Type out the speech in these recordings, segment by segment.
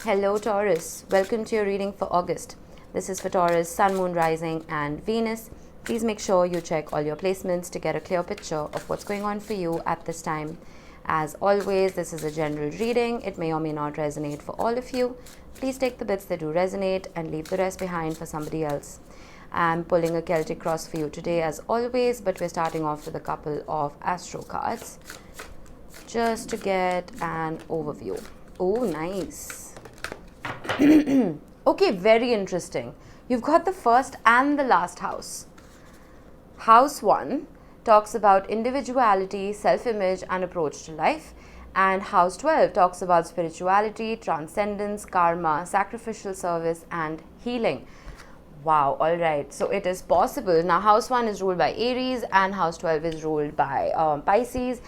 Hello Taurus, welcome to your reading for August. This is for Taurus, Sun, Moon, Rising and Venus. Please make sure you check all your placements to get a clear picture of what's going on for you at this time. As always, this is a general reading. It may or may not resonate for all of you. Please take the bits that do resonate and leave the rest behind for somebody else. I'm pulling a Celtic cross for you today as always, but we're starting off with a couple of astro cards just to get an overview. Oh, nice. Okay, very interesting. You've got the first and the last house. House 1 talks about individuality, self-image and approach to life. And house 12 talks about spirituality, transcendence, karma, sacrificial service and healing. Wow, all right. So it is possible. Now, house 1 is ruled by Aries and house 12 is ruled by Pisces.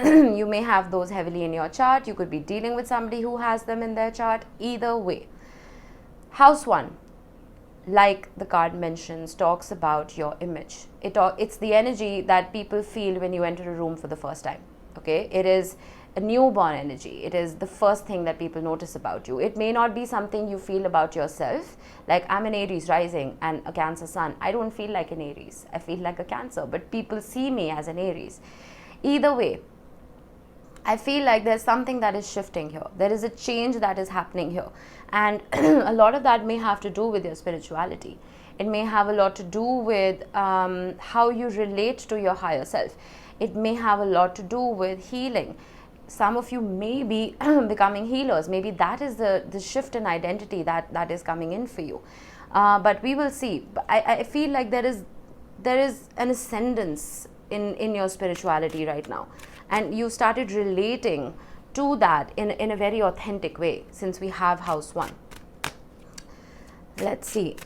You may have those heavily in your chart. You could be dealing with somebody who has them in their chart. Either way. House 1, like the card mentions, talks about your image. It's the energy that people feel when you enter a room for the first time. Okay, it is a newborn energy. It is the first thing that people notice about you. It may not be something you feel about yourself. Like, I'm an Aries rising and a Cancer sun. I don't feel like an Aries. I feel like a Cancer, but people see me as an Aries. Either way, I feel like there's something that is shifting here. There is a change that is happening here. And a lot of that may have to do with your spirituality. It may have a lot to do with how you relate to your higher self. It may have a lot to do with healing. Some of you may be becoming healers. Maybe that is the shift in identity that is coming in for you. But we will see. I feel like there is an ascendance in your spirituality right now. And you started relating to that in a very authentic way since we have house 1. Let's see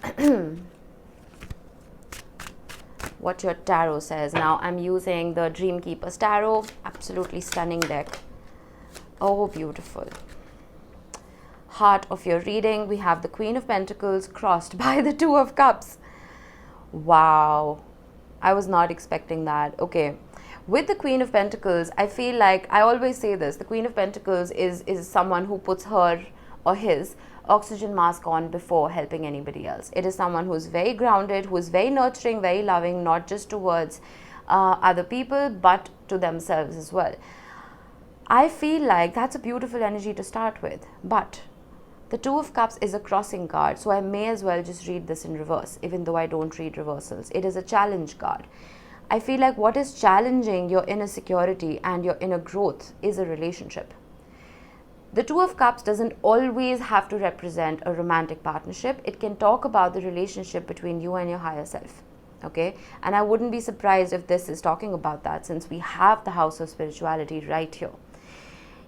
what your tarot says. Now I'm using the Dream Keeper's Tarot. Absolutely stunning deck. Oh, beautiful. Heart of your reading, we have the Queen of Pentacles crossed by the Two of Cups. Wow. I was not expecting that. Okay. With the Queen of Pentacles, I feel like, I always say this, the Queen of Pentacles is someone who puts her or his oxygen mask on before helping anybody else. It is someone who is very grounded, who is very nurturing, very loving, not just towards other people, but to themselves as well. I feel like that's a beautiful energy to start with, but the Two of Cups is a crossing card, so I may as well just read this in reverse, even though I don't read reversals. It is a challenge card. I feel like what is challenging your inner security and your inner growth is a relationship. The Two of Cups doesn't always have to represent a romantic partnership. It can talk about the relationship between you and your higher self. Okay? And I wouldn't be surprised if this is talking about that, since we have the house of spirituality right here.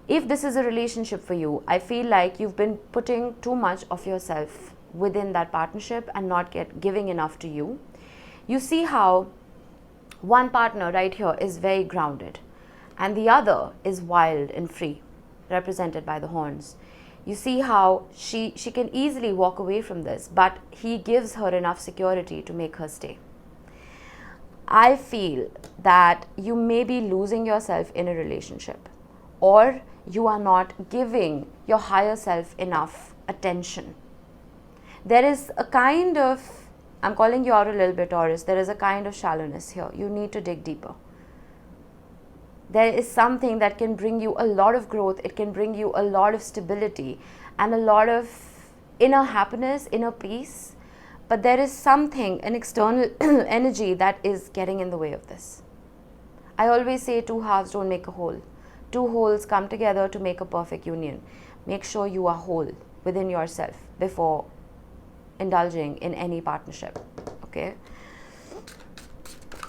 If this is a relationship for you, I feel like you've been putting too much of yourself within that partnership and not giving enough to you. You see how one partner right here is very grounded and the other is wild and free, represented by the horns. You see how she can easily walk away from this, but he gives her enough security to make her stay. I feel that you may be losing yourself in a relationship, or you are not giving your higher self enough attention. There is a kind of, I'm calling you out a little bit, Taurus, there is a kind of shallowness here. You need to dig deeper. There is something that can bring you a lot of growth. It can bring you a lot of stability and a lot of inner happiness, inner peace. But there is something, an external energy that is getting in the way of this. I always say two halves don't make a whole. Two wholes come together to make a perfect union. Make sure you are whole within yourself before indulging in any partnership. Okay?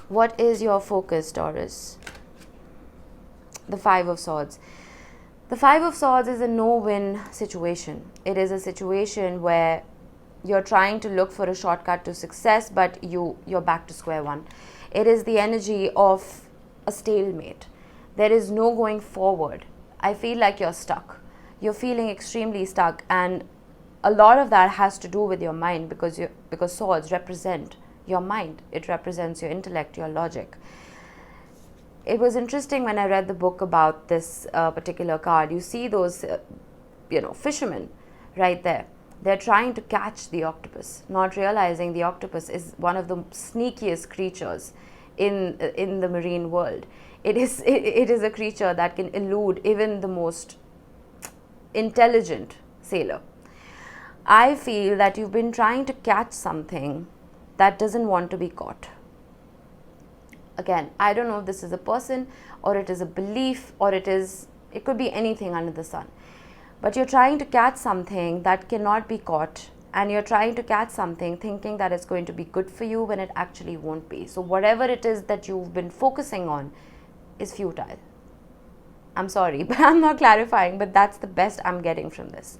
What is your focus, Taurus? The Five of Swords. The Five of Swords is a no-win situation. It is a situation where you're trying to look for a shortcut to success, but you're back to square one. It is the energy of a stalemate. There is no going forward. I feel like you're stuck. You're feeling extremely stuck, and a lot of that has to do with your mind, because swords represent your mind. It represents your intellect, your logic. It was interesting when I read the book about this particular card. You see those, fishermen right there. They're trying to catch the octopus, not realizing the octopus is one of the sneakiest creatures in the marine world. It is a creature that can elude even the most intelligent sailor. I feel that you've been trying to catch something that doesn't want to be caught. Again, I don't know if this is a person or it is a belief or it could be anything under the sun. But you're trying to catch something that cannot be caught, and you're trying to catch something thinking that it's going to be good for you when it actually won't be. So whatever it is that you've been focusing on is futile. I'm sorry, but I'm not clarifying, but that's the best I'm getting from this.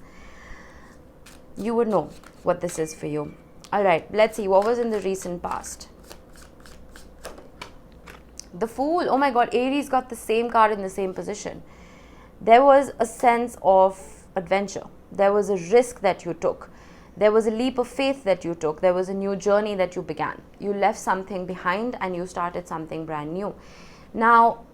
You would know what this is for you. All right, let's see what was in the recent past. The Fool. Oh my God, Aries got the same card in the same position. There was a sense of adventure. There was a risk that you took. There was a leap of faith that you took. There was a new journey that you began. You left something behind and you started something brand new. Now,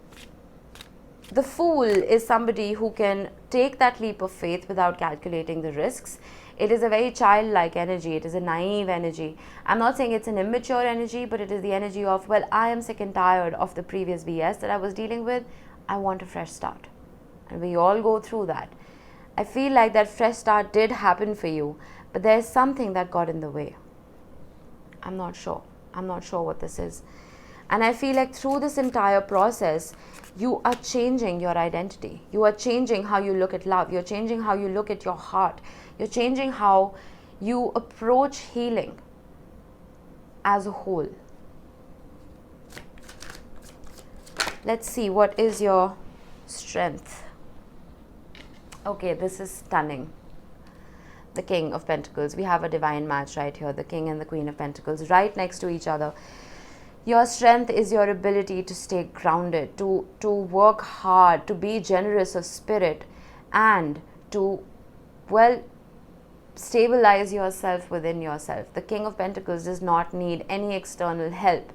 the Fool is somebody who can take that leap of faith without calculating the risks. It is a very childlike energy. It is a naive energy. I'm not saying it's an immature energy, but it is the energy of, well, I am sick and tired of the previous BS that I was dealing with. I want a fresh start. And we all go through that. I feel like that fresh start did happen for you, but there's something that got in the way. I'm not sure. I'm not sure what this is. And I feel like through this entire process, you are changing your identity. You are changing how you look at love. You're changing how you look at your heart. You're changing how you approach healing as a whole. Let's see, what is your strength? Okay, this is stunning. The King of Pentacles. We have a divine match right here. The King and the Queen of Pentacles right next to each other. Your strength is your ability to stay grounded, to work hard, to be generous of spirit, and to, well, stabilize yourself within yourself. The King of Pentacles does not need any external help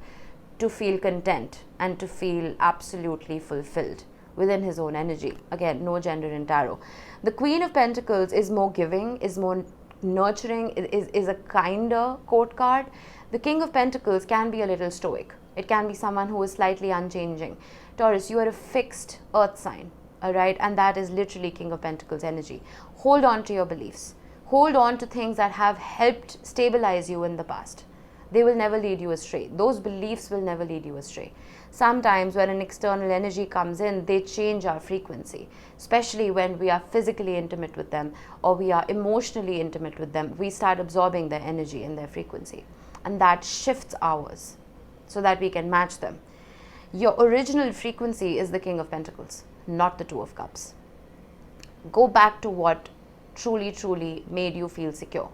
to feel content and to feel absolutely fulfilled within his own energy. Again, no gender in tarot. The Queen of Pentacles is more giving, is more nurturing, is a kinder court card. The King of Pentacles can be a little stoic. It can be someone who is slightly unchanging. Taurus, you are a fixed earth sign, all right? And that is literally King of Pentacles energy. Hold on to your beliefs. Hold on to things that have helped stabilize you in the past. They will never lead you astray. Those beliefs will never lead you astray. Sometimes when an external energy comes in, they change our frequency, especially when we are physically intimate with them or we are emotionally intimate with them. We start absorbing their energy and their frequency, and that shifts ours so that we can match them. Your original frequency is the King of Pentacles, not the Two of Cups. Go back to what truly made you feel secure.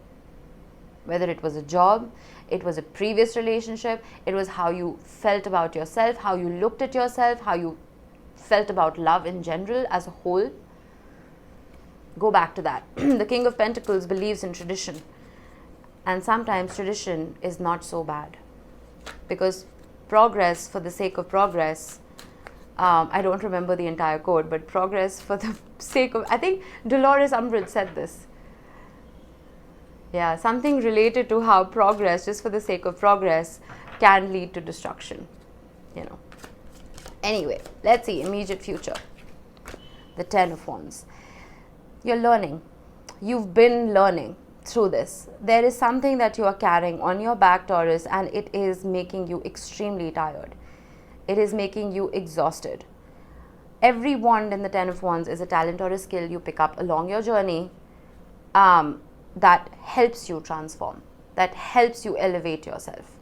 Whether it was a job, it was a previous relationship, it was how you felt about yourself, how you looked at yourself, how you felt about love in general as a whole. Go back to that. The King of Pentacles believes in tradition. And sometimes tradition is not so bad. Because progress for the sake of progress, I don't remember the entire quote, but progress for the sake of, I think Dolores Umbridge said this. Yeah, something related to how progress, just for the sake of progress, can lead to destruction, you know. Anyway, let's see, immediate future. The Ten of Wands. You're learning. You've been learning through this. There is something that you are carrying on your back, Taurus, and it is making you extremely tired. It is making you exhausted. Every wand in the Ten of Wands is a talent or a skill you pick up along your journey, that helps you transform, that helps you elevate yourself.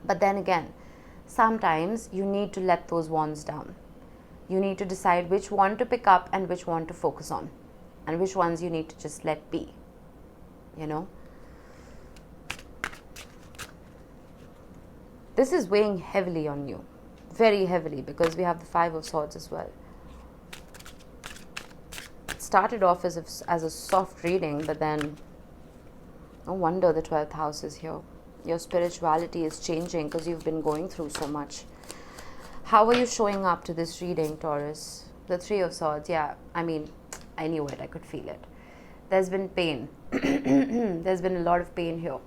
But then again, sometimes you need to let those wands down. You need to decide which one to pick up and which one to focus on, and which ones you need to just let be, you know. This is weighing heavily on you, very heavily, because we have the Five of Swords as well. Started off as a soft reading, but then no wonder the 12th house is here. Your spirituality is changing because you've been going through so much. How are you showing up to this reading, Taurus? The Three of Swords, yeah, I mean, I knew it, I could feel it. There's been pain. There's been a lot of pain here.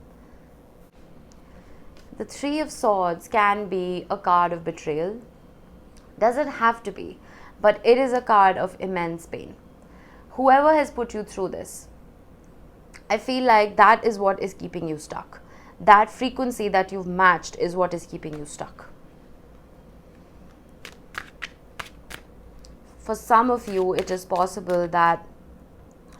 The Three of Swords can be a card of betrayal. Doesn't have to be, but it is a card of immense pain. Whoever has put you through this, I feel like that is what is keeping you stuck. That frequency that you've matched is what is keeping you stuck. For some of you, it is possible that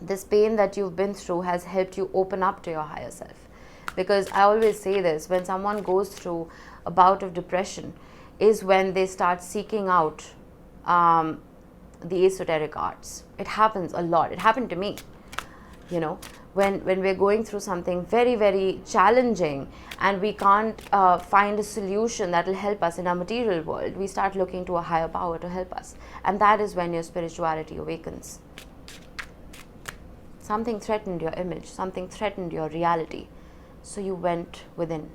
this pain that you've been through has helped you open up to your higher self. Because I always say this, when someone goes through a bout of depression is when they start seeking out the esoteric arts. It happens a lot. It happened to me, you know. When we're going through something very, very challenging and we can't find a solution that will help us in our material world, we start looking to a higher power to help us. And that is when your spirituality awakens. Something threatened your image, something threatened your reality. So you went within.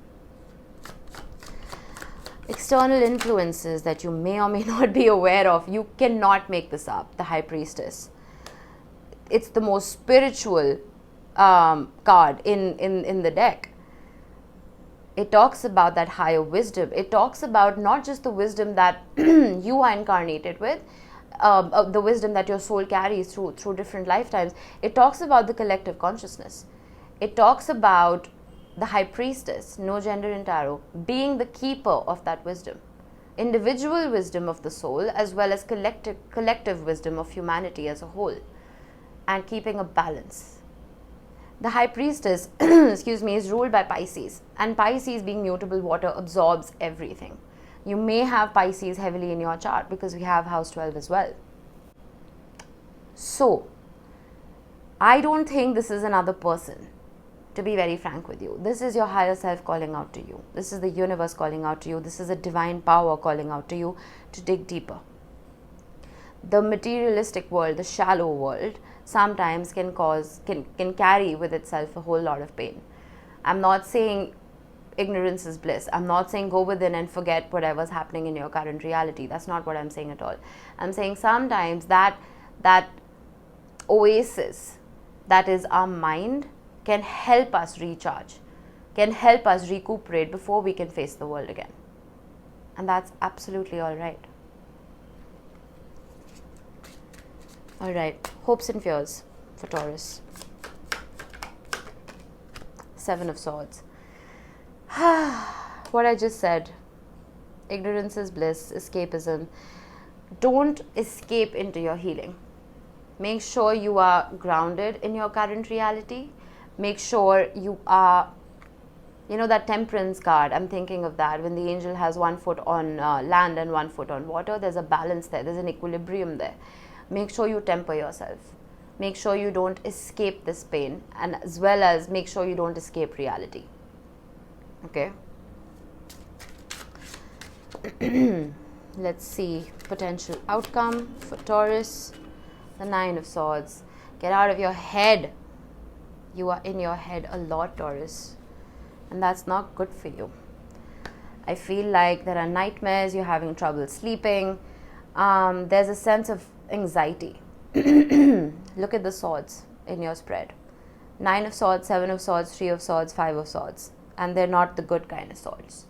External influences that you may or may not be aware of, you cannot make this up. The High Priestess. It's the most spiritual card in the deck. It talks about that higher wisdom. It talks about not just the wisdom that you are incarnated with, the wisdom that your soul carries through different lifetimes. It talks about the collective consciousness. It talks about the High Priestess, no gender in tarot, being the keeper of that wisdom. Individual wisdom of the soul as well as collective wisdom of humanity as a whole. And keeping a balance. The High Priestess, excuse me, is ruled by Pisces. And Pisces, being mutable water, absorbs everything. You may have Pisces heavily in your chart because we have house 12 as well. So, I don't think this is another person, to be very frank with you. This is your higher self calling out to you. This is the universe calling out to you. This is a divine power calling out to you to dig deeper. The materialistic world, the shallow world, sometimes can carry with itself a whole lot of pain. I'm not saying ignorance is bliss. I'm not saying go within and forget whatever's happening in your current reality. That's not what I'm saying at all. I'm saying sometimes that oasis that is our mind can help us recharge, can help us recuperate before we can face the world again. And that's absolutely all right. All right, hopes and fears for Taurus. Seven of Swords. What I just said, ignorance is bliss, escapism. Don't escape into your healing. Make sure you are grounded in your current reality. Make sure you are, that temperance card, I'm thinking of that. When the angel has 1 foot on land and 1 foot on water, there's a balance there, there's an equilibrium there. Make sure you temper yourself. Make sure you don't escape this pain, and as well as make sure you don't escape reality. Okay? Let's see. Potential outcome for Taurus. The 9 of Swords. Get out of your head. You are in your head a lot, Taurus. And that's not good for you. I feel like there are nightmares. You're having trouble sleeping. There's a sense of anxiety. Look at the swords in your spread. 9 of Swords, 7 of Swords, 3 of Swords, 5 of Swords. And they're not the good kind of swords.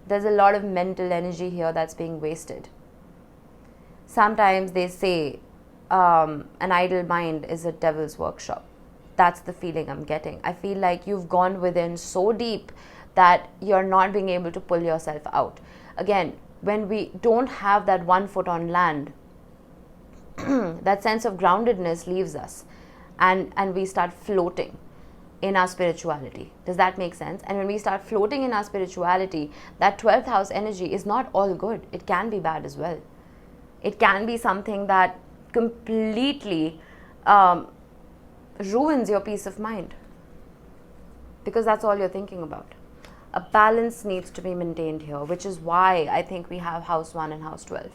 There's a lot of mental energy here that's being wasted. Sometimes they say an idle mind is a devil's workshop. That's the feeling I'm getting. I feel like you've gone within so deep that you're not being able to pull yourself out. Again, when we don't have that 1 foot on land, that sense of groundedness leaves us, and we start floating in our spirituality. Does that make sense? And when we start floating in our spirituality, that 12th house energy is not all good. It can be bad as well. It can be something that completely ruins your peace of mind, because that's all you're thinking about. A balance needs to be maintained here, which is why I think we have house 1 and house 12.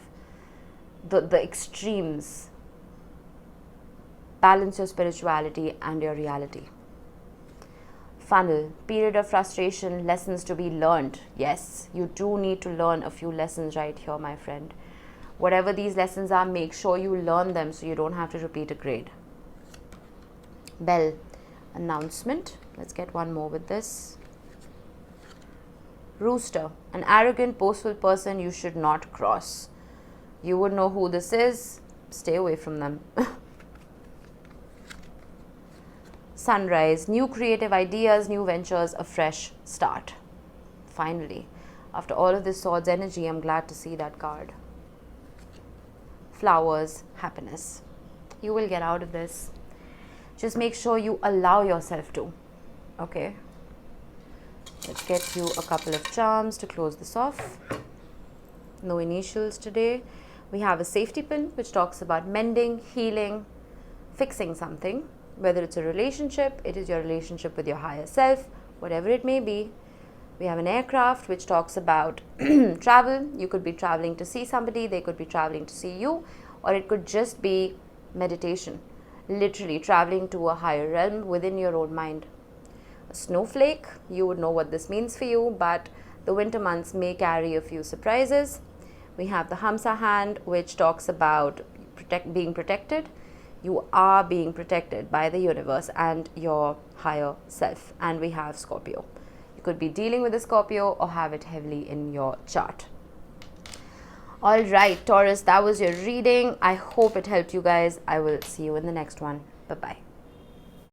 The extremes. Balance your spirituality and your reality. Funnel. Period of frustration, lessons to be learned. Yes, you do need to learn a few lessons right here, my friend. Whatever these lessons are, make sure you learn them so you don't have to repeat a grade. Bell, announcement. Let's get one more with this. Rooster, an arrogant, boastful person you should not cross. You would know who this is. Stay away from them. Sunrise, new creative ideas, new ventures, a fresh start. Finally, after all of this Swords energy, I'm glad to see that card. Flowers, happiness. You will get out of this. Just make sure you allow yourself to. Okay. Let's get you a couple of charms to close this off. No initials today. We have a safety pin which talks about mending, healing, fixing something. Whether it's a relationship, it is your relationship with your higher self, whatever it may be. We have an aircraft which talks about travel. You could be traveling to see somebody, they could be traveling to see you, or it could just be meditation. Literally traveling to a higher realm within your own mind. A snowflake, you would know what this means for you, but the winter months may carry a few surprises. We have the Hamsa hand, which talks about being protected. You are being protected by the universe and your higher self. And we have Scorpio. You could be dealing with a Scorpio or have it heavily in your chart. All right, Taurus, that was your reading. I hope it helped you guys. I will see you in the next one. Bye-bye.